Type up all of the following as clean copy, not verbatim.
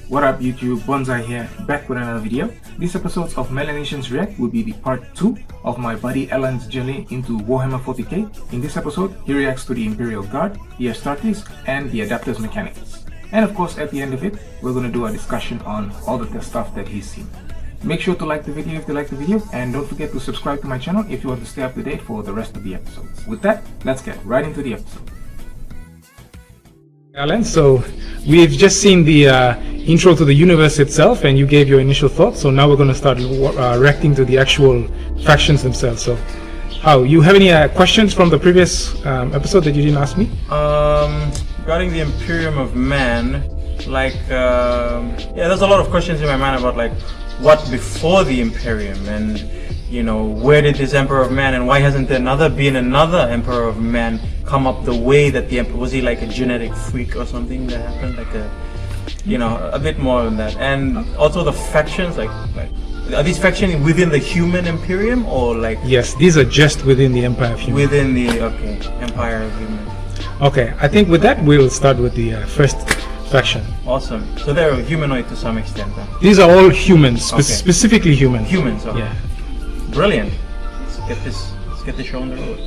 What up YouTube, BonzEye here, back with another video. This episode of Melanesians React will be the part 2 of my buddy Allan's journey into Warhammer 40k. In this episode, he reacts to the Imperial Guard, the Astartes, and the Adeptus Mechanicus. And of course, at the end of it, we're going to do a discussion on all the stuff that he's seen. Make sure to like the video if you like the video, and don't forget to subscribe to my channel if you want to stay up to date for the rest of the episodes. With that, let's get right into the episode. Allan, so we've just seen the intro to the universe itself, and you gave your initial thoughts. So now we're going to start reacting to the actual factions themselves. So, you have any questions from the previous episode that you didn't ask me? Regarding the Imperium of Man, there's a lot of questions in my mind about what before the Imperium, and where did this Emperor of Man, and why hasn't there been another Emperor of Man come up the way that the Emperor, was he like a genetic freak or something that happened, a bit more than that. And also the factions, are these factions within the human Imperium or Yes, these are just within the Empire of Human. Within the Empire of Human. Okay, I think with that we'll start with the first faction. Awesome. So they're humanoid to some extent then. These are all humans, specifically human. Humans, okay. Yeah. Brilliant. Let's get this show on the road.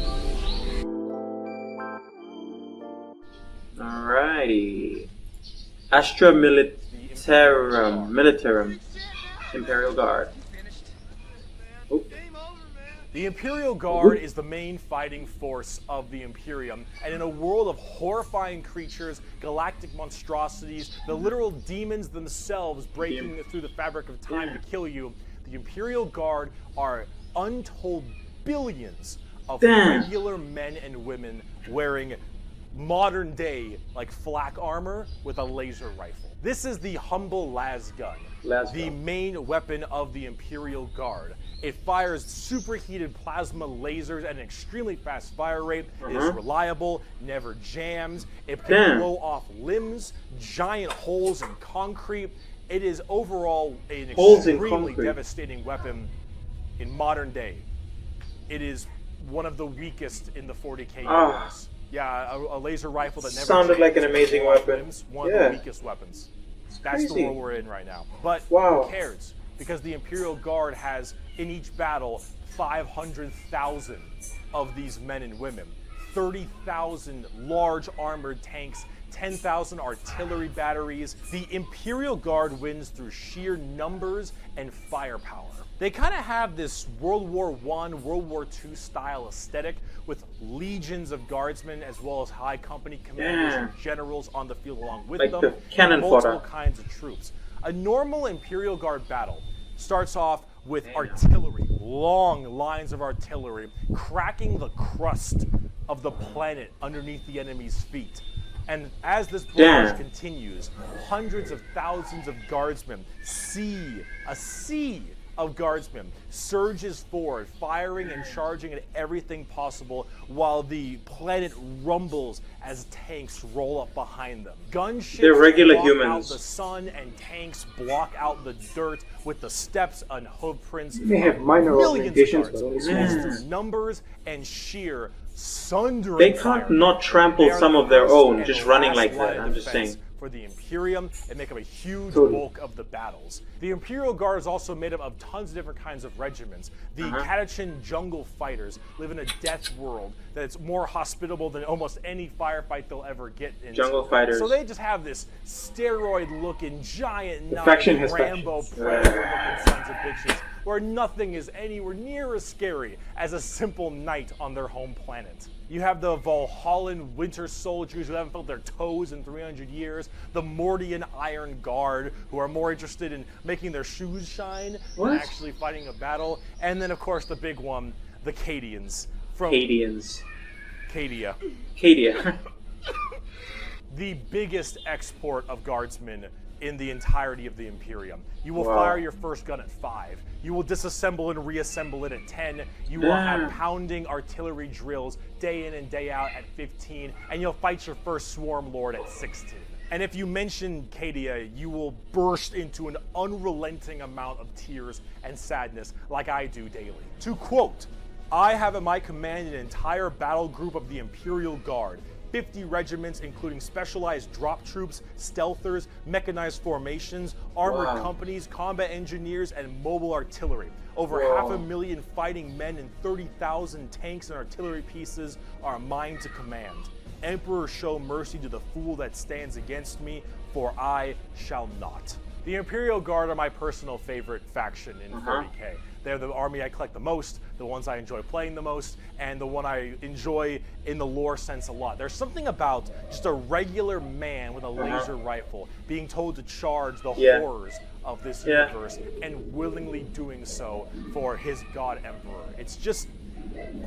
Alrighty. Astra Militarum. Imperial Guard. Oh. The Imperial Guard is the main fighting force of the Imperium, and in a world of horrifying creatures, galactic monstrosities, the literal demons themselves breaking through the fabric of time to kill you, the Imperial Guard are untold billions of regular men and women wearing modern day flak armor with a laser rifle. This is the humble las gun, the main weapon of the Imperial Guard. It fires superheated plasma lasers at an extremely fast fire rate. It is reliable, never jams. It can blow off limbs, giant holes in concrete. It is overall an extremely devastating weapon in modern day. It is one of the weakest in the 40k universe. Yeah, a laser rifle that never sounded like an amazing weapon. Limbs, one of the weakest weapons. That's the world we're in right now. But who cares? Because the Imperial Guard has, in each battle, 500,000 of these men and women, 30,000 large armored tanks, 10,000 artillery batteries. The Imperial Guard wins through sheer numbers and firepower. They kind of have this World War I, World War II style aesthetic with legions of guardsmen as well as high company commanders and generals on the field along with them, the cannon multiple kinds of troops. A normal Imperial Guard battle starts off with artillery, long lines of artillery, cracking the crust of the planet underneath the enemy's feet. And as this barrage continues, hundreds of thousands of guardsmen, a sea of guardsmen surges forward, firing and charging at everything possible while the planet rumbles as tanks roll up behind them. Gunships block out the sun, and tanks block out the dirt with the steps and hoof prints. They have minor augmentations, but only through numbers and sheer sundering. They can't not trample some of their own just running like that. I'm just saying. For the Imperium and make up a huge bulk of the battles. The Imperial Guard is also made up of tons of different kinds of regiments. The Catachan jungle fighters live in a death world that's more hospitable than almost any firefight they'll ever get into. Jungle fighters. So they just have this steroid-looking giant Rambo Predator-looking sons of bitches, where nothing is anywhere near as scary as a simple night on their home planet. You have the Valhallan winter soldiers who haven't felt their toes in 300 years, the Mordian Iron Guard, who are more interested in making their shoes shine than actually fighting a battle, and then of course the big one, the Cadians. Cadia. The biggest export of guardsmen in the entirety of the Imperium. You will fire your first gun at 5. You will disassemble and reassemble it at 10. You will have pounding artillery drills day in and day out at 15. And you'll fight your first swarm lord at 16. And if you mention Cadia, you will burst into an unrelenting amount of tears and sadness like I do daily. To quote, "I have at my command an entire battle group of the Imperial Guard, 50 regiments, including specialized drop troops, stealthers, mechanized formations, armored companies, combat engineers, and mobile artillery. Over 500,000 fighting men and 30,000 tanks and artillery pieces are mine to command. Emperor, show mercy to the fool that stands against me, for I shall not. The Imperial Guard are my personal favorite faction in 30K. They're the army I collect the most, the ones I enjoy playing the most, and the one I enjoy in the lore sense a lot. There's something about just a regular man with a laser rifle being told to charge the horrors of this universe and willingly doing so for his god emperor. It's just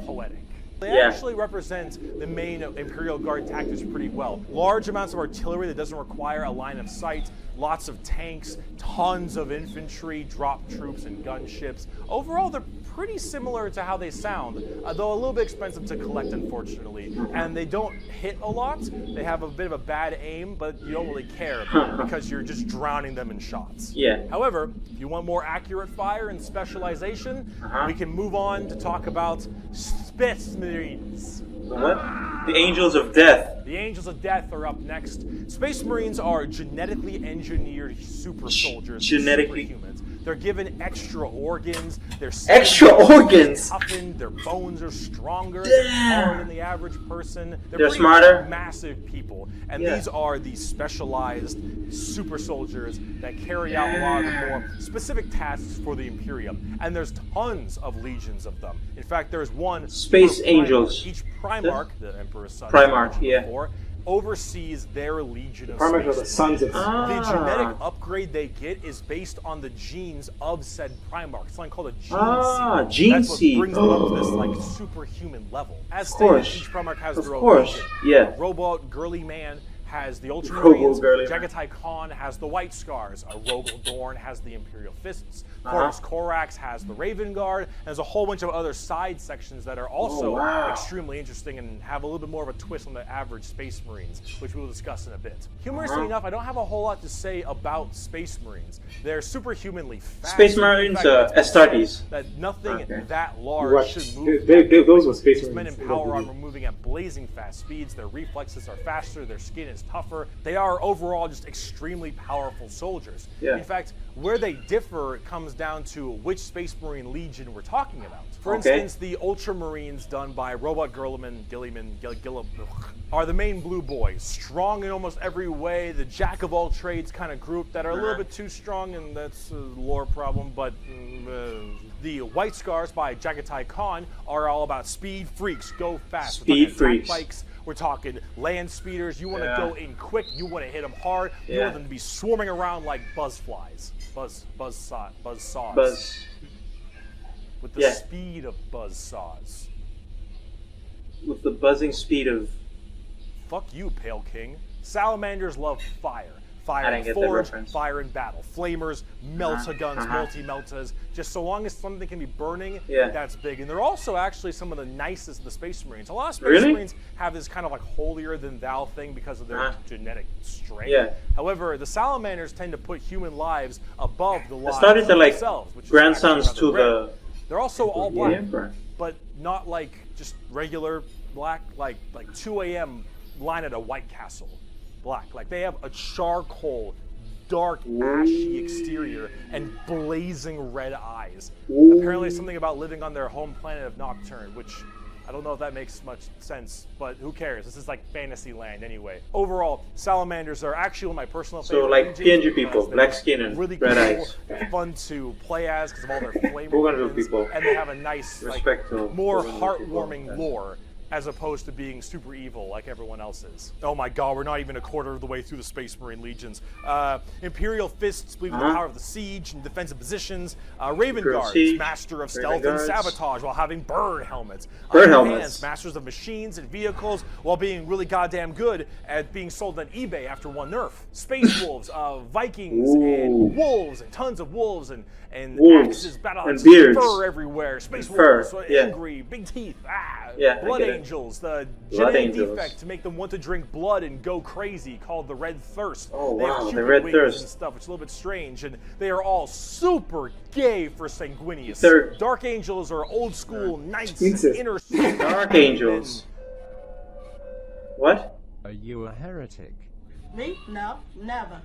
poetic. They actually represent the main Imperial Guard tactics pretty well. Large amounts of artillery that doesn't require a line of sight, lots of tanks, tons of infantry, drop troops, and gunships. Overall, they're pretty similar to how they sound, though a little bit expensive to collect, unfortunately. And they don't hit a lot. They have a bit of a bad aim, but you don't really care because you're just drowning them in shots. However, if you want more accurate fire and specialization, we can move on to talk about Space Marines. What? The Angels of Death. The Angels of Death are up next. Space Marines are genetically engineered super soldiers. Genetically humans. They're given extra organs. They're toughened. Their bones are stronger. They're taller than the average person. They're smarter. Massive people. And these are the specialized super soldiers that carry out a lot of the more specific tasks for the Imperium. And there's tons of legions of them. In fact, there's one Space Angels. Each Primarch, the Emperor's son, oversees their legion of Primarchs are the sons of. The genetic upgrade they get is based on the genes of said Primarch. It's something called a gene seed. Gene That's what seed. brings them up to this like superhuman level. As stated, each Primarch has their own legion. Robot Girly Man has the Ultramarines, Jagatai Khan has the White Scars, Rogel Dorn has the Imperial Fists, Horus Corax has the Raven Guard, and there's a whole bunch of other side sections that are also extremely interesting and have a little bit more of a twist on the average Space Marines, which we'll discuss in a bit. Humorously enough, I don't have a whole lot to say about Space Marines. They're superhumanly fast. Space Marines, Astartes. That nothing that large should move. Those were Space These men Marines. in power armor moving at blazing fast speeds. Their reflexes are faster. Their skin is tougher. They are overall just extremely powerful soldiers. In fact, where they differ comes down to which Space Marine Legion we're talking about. For instance, the Ultramarines done by Robot Gilliman are the main blue boys. Strong in almost every way, the jack of all trades kind of group that are a little bit too strong, and that's a lore problem, but the White Scars by Jagatai Khan are all about speed freaks, go fast. Speed freaks. Bikes. We're talking land speeders. You want to go in quick. You want to hit them hard. You want them to be swarming around like buzz flies. Buzz saws. With the speed of buzz saws. With the buzzing speed of... Fuck you, Pale King. Salamanders love fire. Fire in the forge, reference. fire in battle. Flamers, melta-guns, multi-meltas. Just so long as something can be burning, that's big. And they're also actually some of the nicest of the Space Marines. A lot of Space Marines have this kind of like holier-than-thou thing because of their genetic strength. However, the Salamanders tend to put human lives above the lives of themselves. Which grandsons to the... They're also all black, but not like just regular black, like 2 a.m. line at a White Castle. Black. Like they have a charcoal, dark, ashy exterior and blazing red eyes. Apparently something about living on their home planet of Nocturne, which I don't know if that makes much sense, but who cares? This is like fantasy land anyway. Overall, Salamanders are actually one of my personal favorites. So like PNG people, black skin and really red eyes. They're fun to play as because of all their flamer people. And they have a nice, like, more heartwarming lore, as opposed to being super evil like everyone else is. Oh my god, we're not even a quarter of the way through the Space Marine Legions. Imperial Fists believe in the power of the siege and defensive positions. Raven Guards, master of stealth and sabotage while having bird helmets. Hands, masters of machines and vehicles while being really goddamn good at being sold on eBay after one nerf. Space Wolves, Vikings and wolves and tons of wolves and axes, battle axes, fur everywhere. Space Wolves, angry, big teeth, blood angels, the genetic defect to make them want to drink blood and go crazy, called the Red Thirst. They have the Red Thirst and stuff, which is a little bit strange, and they are all super gay for Sanguinius. Dark Angels are old school knights and inner Dark Angels. What? Are you a heretic? Me? No, never.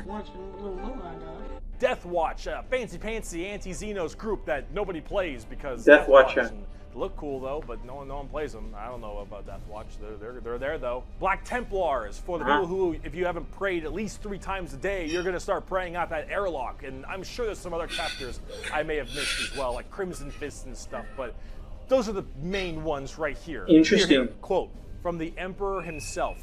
Once in a blue moon, I know. Death Watch, a fancy anti-Xenos group that nobody plays because Death Watch, Watch look cool though, but no one plays them. I don't know about Death Watch. They're there though. Black Templars for the people who, if you haven't prayed at least 3 times a day, you're gonna start praying out that airlock. And I'm sure there's some other chapters I may have missed as well, like Crimson Fist and stuff. But those are the main ones right here. Interesting. Here, quote from the Emperor himself.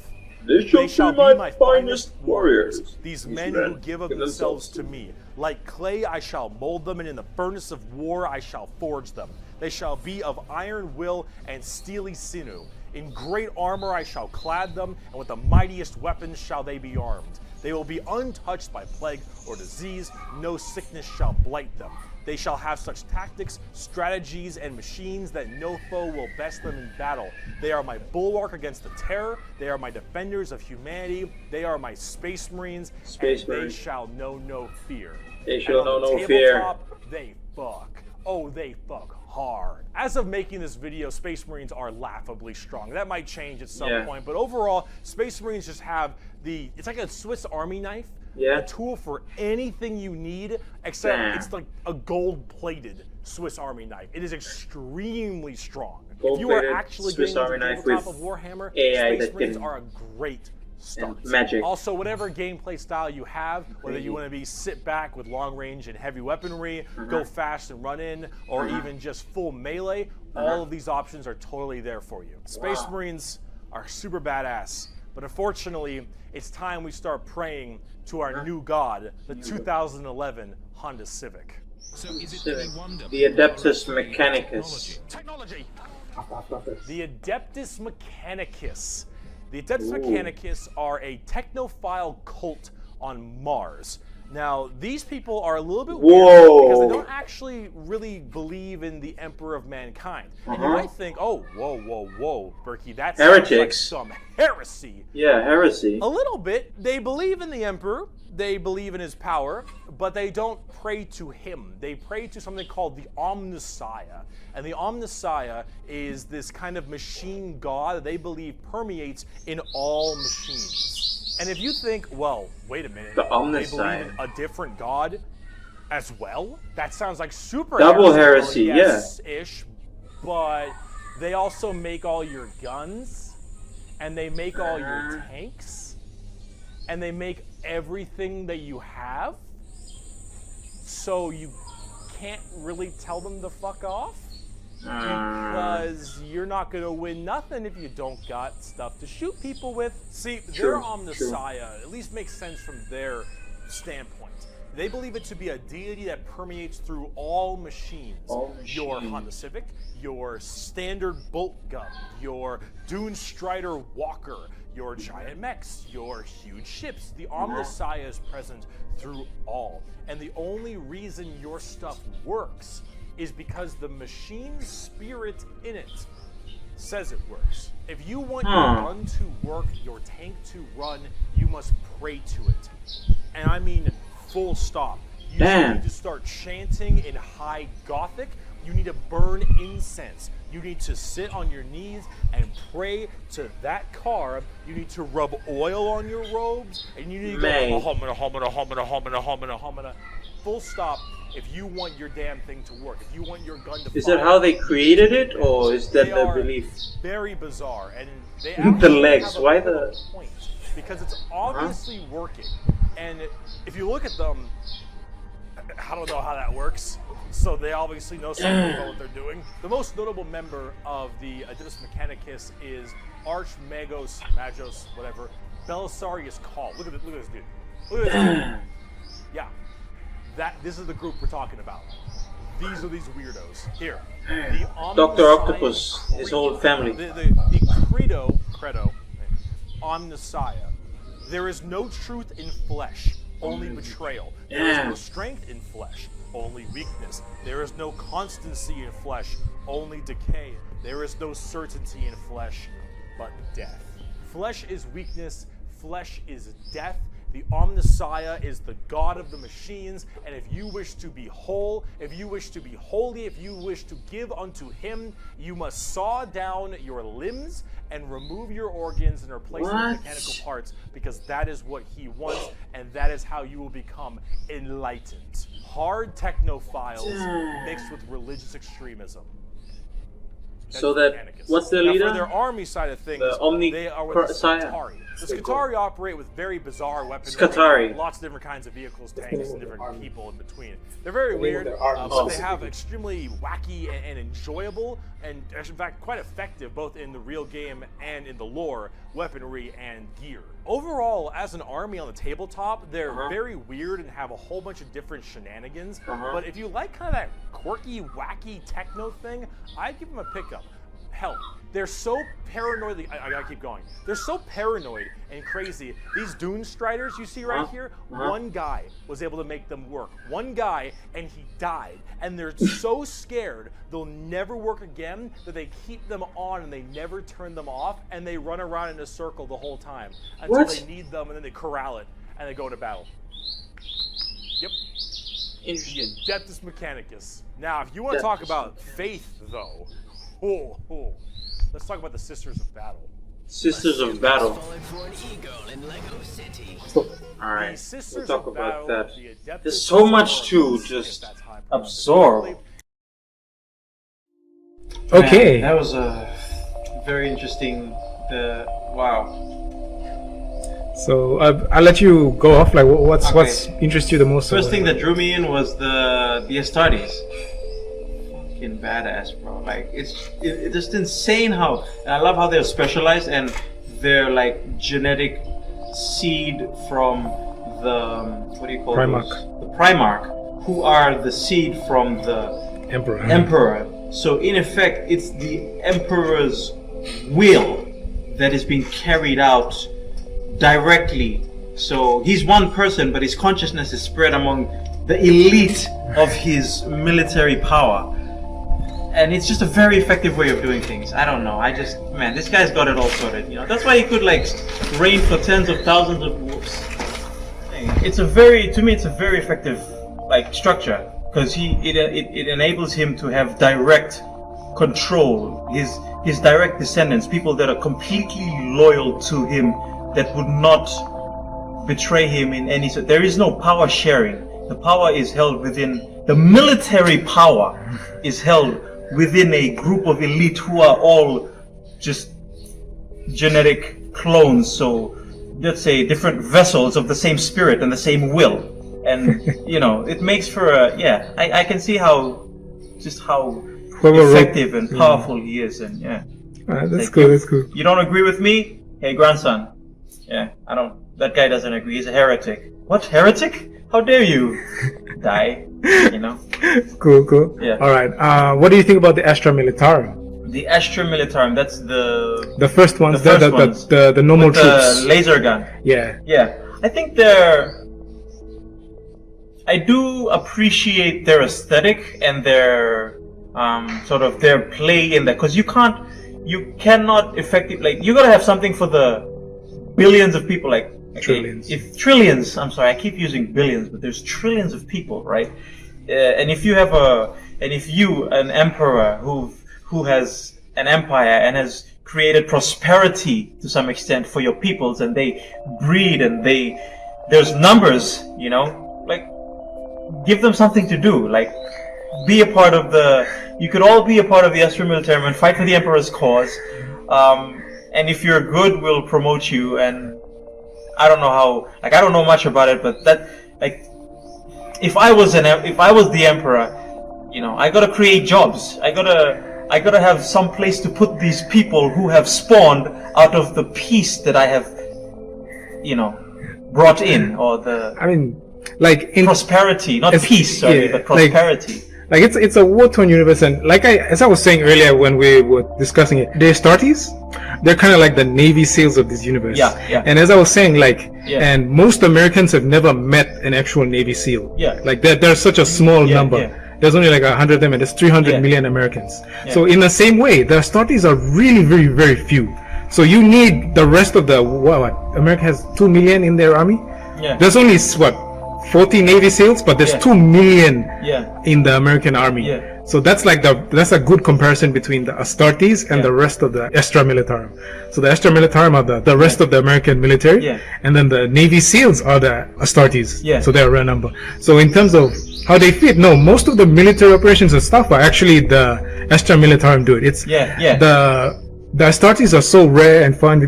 They shall be my finest warriors. These men who give of themselves to me. Like clay I shall mold them, and in the furnace of war I shall forge them. They shall be of iron will and steely sinew. In great armor I shall clad them, and with the mightiest weapons shall they be armed. They will be untouched by plague or disease, no sickness shall blight them. They shall have such tactics, strategies, and machines that no foe will best them in battle. They are my bulwark against the terror. They are my defenders of humanity. They are my space marines, they shall know no fear. They shall know no fear. They fuck. Oh, they fuck hard. As of making this video, Space Marines are laughably strong. That might change at some point, but overall, Space Marines just have it's like a Swiss Army knife. A tool for anything you need, except it's like a gold-plated Swiss Army knife. It is extremely strong. If you are actually Swiss getting Army into knife the top with of Warhammer, AI Space that Marines can- are a great start. magic. Also, whatever gameplay style you have, whether you want to be sit back with long range and heavy weaponry, go fast and run in, or even just full melee, all of these options are totally there for you. Space Marines are super badass, but unfortunately, it's time we start praying to our new god, the 2011 Honda Civic. So is it any wonder The Adeptus Mechanicus. Technology! The Adeptus Mechanicus. The Adeptus Mechanicus are a technophile cult on Mars. Now, these people are a little bit weird because they don't actually really believe in the Emperor of Mankind. And you might think, oh, whoa, Bricky, that sounds like some heresy. Yeah, heresy. A little bit. They believe in the Emperor, they believe in his power, but they don't pray to him. They pray to something called the Omnissiah. And the Omnissiah is this kind of machine god that they believe permeates in all machines. And if you think, well, wait a minute, The they Omnissiah. believe in a different god as well? That sounds like super Double heresy, ish, but they also make all your guns, and they make all your tanks, and they make everything that you have, so you can't really tell them to fuck off, because you're not going to win nothing if you don't got stuff to shoot people with. See, their Omnissiah at least makes sense from their standpoint. They believe it to be a deity that permeates through all machines. Your Honda Civic, your standard bolt gun, your Dune Strider Walker, your giant mechs, your huge ships. The Omnissiah is present through all. And the only reason your stuff works is because the machine spirit in it says it works. If you want your gun to work, your tank to run, you must pray to it. And I mean full stop. You need to start chanting in high Gothic. You need to burn incense. You need to sit on your knees and pray to that car. You need to rub oil on your robes, and you need to go homina. Full stop. If you want your damn thing to work, if you want your gun to Is that how they created it, or is that the belief? Very bizarre, and they The legs, have a why the point, because it's obviously working. And if you look at them, I don't know how that works. So they obviously know something about what they're doing. The most notable member of the Adeptus Mechanicus is Magos, whatever, Belisarius Call. Look at this dude. Look at this dude. Yeah. This is the group we're talking about. These are these weirdos. Here. The Dr. Octopus, his whole family. The credo, Omnissiah. There is no truth in flesh, only betrayal. There is no strength in flesh, only weakness. There is no constancy in flesh, only decay. There is no certainty in flesh, but death. Flesh is weakness, flesh is death, The Omnissiah is the god of the machines, and if you wish to be whole, if you wish to be holy, if you wish to give unto him, you must saw down your limbs and remove your organs and replace them with mechanical parts, because that is what he wants, and that is how you will become enlightened. Hard technophiles mixed with religious extremism. So that, Mechanicus. what's the Now, leader? for their army side of things, they are with the Scutari. The Scutari operate with very bizarre weaponry. Scutari. Lots of different kinds of vehicles, tanks, and different people in between. They're very weird, but they have extremely wacky and enjoyable, and in fact quite effective both in the real game and in the lore, weaponry and gear. Overall, as an army on the tabletop, they're very weird and have a whole bunch of different shenanigans. But if you like kind of that quirky, wacky techno thing, I'd give them a pickup. Hell, they're so paranoid. I gotta keep going. They're so paranoid and crazy. These Dune Striders you see right here, one guy was able to make them work. One guy, and he died. And they're so scared they'll never work again that they keep them on and they never turn them off, and they run around in a circle the whole time until they need them, and then they corral it and they go to battle. Yep. The Adeptus Mechanicus. Now, if you want to talk about faith, though, let's talk about the Sisters of Battle. Sisters of Battle. Alright, The Sisters we'll talk of about Battle, that. the Adeptus There's so much Mechanicus, to if just that's how I pronounce it absorb. correctly. Okay. Man, that was a very interesting. Wow. So I'll let you go off. Like, what's interests you the most? First thing that drew me in was the Astartes. Fucking badass, bro. Like it's just insane how, and I love how they're specialized and they're like genetic seed from the what do you call Primarch. those? The Primarch, who are the seed from the Emperor. Emperor. So in effect, it's the Emperor's will that is being carried out directly. So he's one person, but his consciousness is spread among the elite of his military power. And it's just a very effective way of doing things. I don't know. Man, this guy's got it all sorted. You know, that's why he could like reign for tens of thousands of whoops. To me, it's a very effective like structure, because it enables him to have direct control. His direct descendants, people that are completely loyal to him, that would not betray him in any sort. There is no power sharing. The power is held within the military power is held within a group of elite who are all just genetic clones. So let's say different vessels of the same spirit and the same will. And you know, it makes for I can see how effective and powerful he is, and that's like, cool. That's cool. You don't agree with me? Hey, grandson. Yeah, I don't. That guy doesn't agree. He's a heretic. What, heretic? How dare you? Die. You know. Cool. Yeah. All right. What do you think about the Astra Militarum? The Astra Militarum. That's the first ones. The first ones. The normal with troops. the laser gun. Yeah. Yeah. I think I do appreciate their aesthetic and their sort of their play in that, because you cannot effectively, like, you gotta have something for the billions of people, like trillions. I'm sorry, I keep using billions, but there's trillions of people, right? And if you have an emperor who has an empire and has created prosperity to some extent for your peoples, and they breed and there's numbers, you know, like, give them something to do, like, be a part of you could all be a part of the Astra Militarum and fight for the Emperor's cause. And if you're good, we'll promote you. And I don't know how, like, I don't know much about it, but that, like, if I was the Emperor, you know, I gotta create jobs. I gotta have some place to put these people who have spawned out of the peace that I have, you know, brought in, or prosperity, not peace, sorry, but prosperity. Like it's a war-torn universe, and like as I was saying earlier when we were discussing it, the Astartes, they're kind of like the Navy SEALs of this universe. Yeah. And as I was saying, and most Americans have never met an actual Navy SEAL. Yeah. Like they're such a small number. Yeah. There's only like 100 of them, and there's 300 million Americans. Yeah. So in the same way, the Astartes are really very, very few. So you need the rest of what America has 2 million in their army. Yeah. There's only what 40 Navy SEALs, but there's Yeah. 2 million Yeah. in the American Army. Yeah. So that's like that's a good comparison between the Astartes and Yeah. the rest of the Astra Militarum. So the Astra Militarum are the rest of the American military, Yeah. and then the Navy SEALs are the Astartes. Yeah. So they're a rare number. So in terms of how they fit, no, most of the military operations and stuff are actually the Astra Militarum do it. It's Yeah. the Astartes are so rare and far and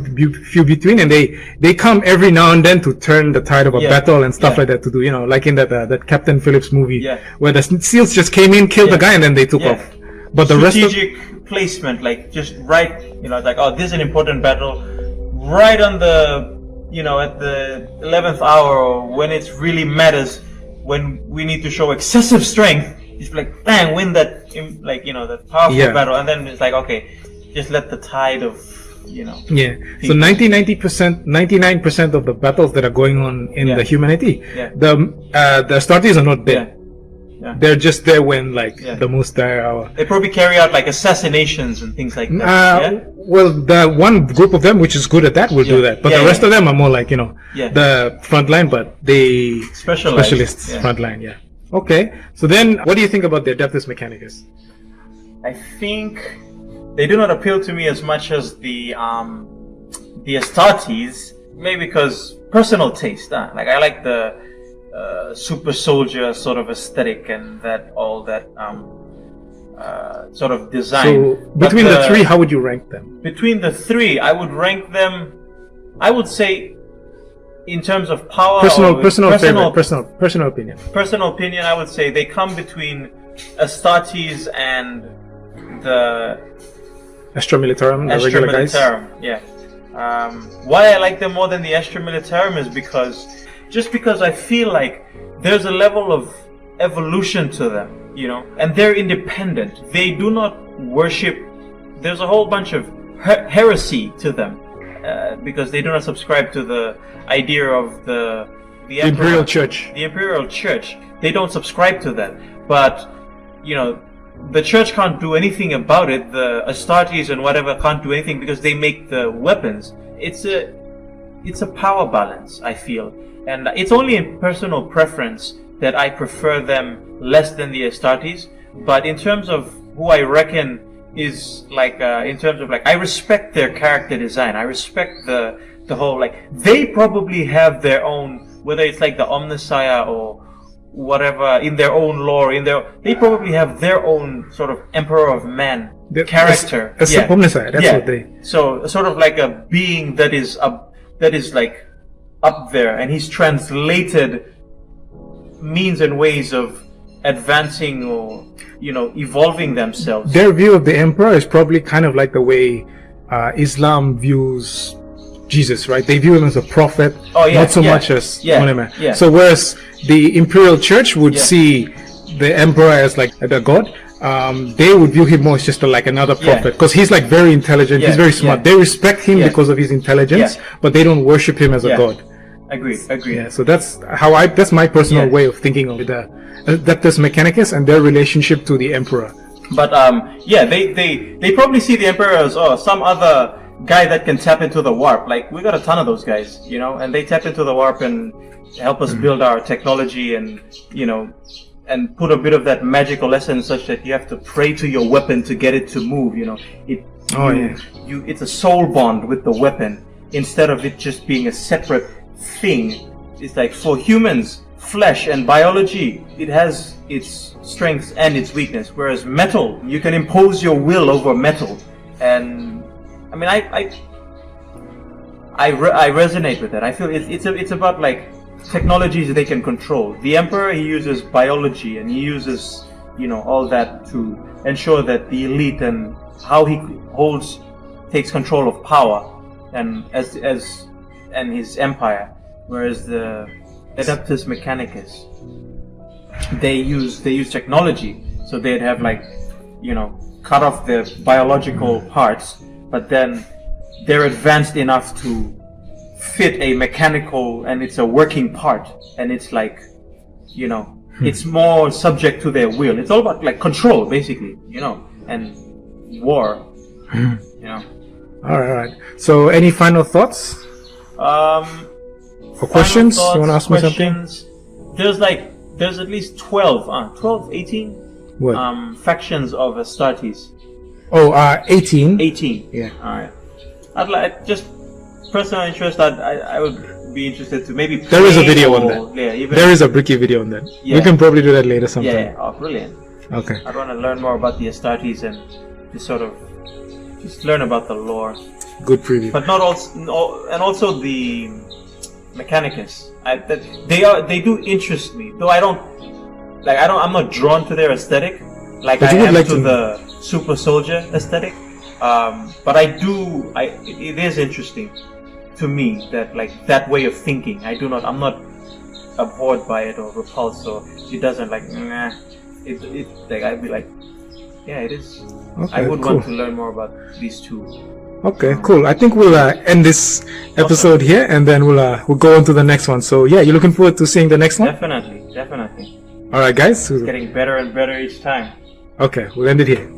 few between, and they come every now and then to turn the tide of a Yeah. battle and stuff Yeah. like that, to do, like in that Captain Phillips movie, Yeah. where the SEALs just came in, killed the Yeah. guy, and then they took Yeah. off. But the rest of Strategic placement, like just right, it's like, oh, this is an important battle, right on the, at the 11th hour, or when it really matters, when we need to show excessive strength, just like, bang, win that, that powerful Yeah. battle, and then it's like, okay, just let the tide of, yeah. So 99% of the battles that are going on in Yeah. the humanity, Yeah. the Astartes are not there. Yeah. They're just there when Yeah. the most dire hour. They probably carry out like assassinations and things like that. Yeah? Well, the one group of them which is good at that will do Yeah. that, but Yeah, the rest yeah. of them are more like Yeah. the front line, but they Specialized. specialists Yeah. front line. Yeah. Okay. So then, what do you think about the Adeptus Mechanicus? I think they do not appeal to me as much as the Astartes, maybe because personal taste. Like I like the super soldier sort of aesthetic and all that sort of design. So But between the three, how would you rank them? between the three, I would rank them. I would say, in terms of power, Personal or favorite, personal opinion. personal opinion, I would say they come between Astartes and the Astra Militarum, the Astra regular guys. Militarum. Yeah. Why I like them more than the Astra Militarum is because I feel like there's a level of evolution to them, and they're independent. They do not worship. There's a whole bunch of heresy to them because they do not subscribe to the idea of the Imperial Church. The Imperial Church. They don't subscribe to that, but the church can't do anything about it. The Astartes and whatever can't do anything because they make the weapons. It's a power balance, I feel, and it's only in personal preference that I prefer them less than the Astartes. But in terms of who I reckon is in terms of I respect their character design. I respect the whole they probably have their own, whether it's like the Omnissiah or whatever, in their own lore, they probably have their own sort of Emperor of Man character. Omnissiah, that's what they. So sort of like a being that is up there, and he's translated means and ways of advancing or evolving themselves. Their view of the Emperor is probably kind of like the way Islam views Jesus, right? They view him as a prophet, not so much as one man. Yeah. So whereas the Imperial Church would Yeah. see the Emperor as like the god, they would view him more as just like another prophet, because he's like very intelligent, he's very smart. They respect him because of his intelligence, but they don't worship him as a god. Agree. Yeah, so that's that's my personal way of thinking of the Adeptus Mechanicus and their relationship to the Emperor. But they probably see the Emperor as some other guy that can tap into the warp. Like, we got a ton of those guys, and they tap into the warp and help us build our technology and and put a bit of that magical essence such that you have to pray to your weapon to get it to move. It's a soul bond with the weapon instead of it just being a separate thing. It's like, for humans, flesh and biology, it has its strengths and its weakness, whereas metal, you can impose your will over metal. And I mean, I resonate with that. I feel it's about technologies they can control. The Emperor, he uses biology and he uses all that to ensure that the elite and how he takes control of power and and his empire, whereas the Adeptus Mechanicus, they use technology, so they'd have cut off the biological parts, but then they're advanced enough to fit a mechanical, and it's a working part, and it's it's more subject to their will. It's all about control, basically, and war. All right. So, any final thoughts? Or questions? Final You want to ask thoughts, me something? questions? There's at least 12, 18 What? factions of Astartes. Oh, 18. 18. Yeah. Alright. I'd like, just personal interest, I would be interested to maybe There is a play video on or- that. Yeah, even There is a Bricky video on that. Yeah. We can probably do that later sometime. yeah, oh brilliant. Okay. I'd want to learn more about the Astartes and just sort of just learn about the lore. Good preview. But not also, and also the Mechanicus. They do interest me, though I'm not drawn to their aesthetic, like But I you would am like to to- the super soldier aesthetic. But it is interesting to me that like that way of thinking. I'm not abhorred by it or repulsed, or it doesn't like nah. It like I'd be like, yeah, it is. Okay, I would cool. want to learn more about these two. Okay, cool. I think we'll end this episode here, and then we'll go on to the next one. So yeah, you looking forward to seeing the next one? Definitely. All right, guys. Getting better and better each time. Okay, we'll end it here.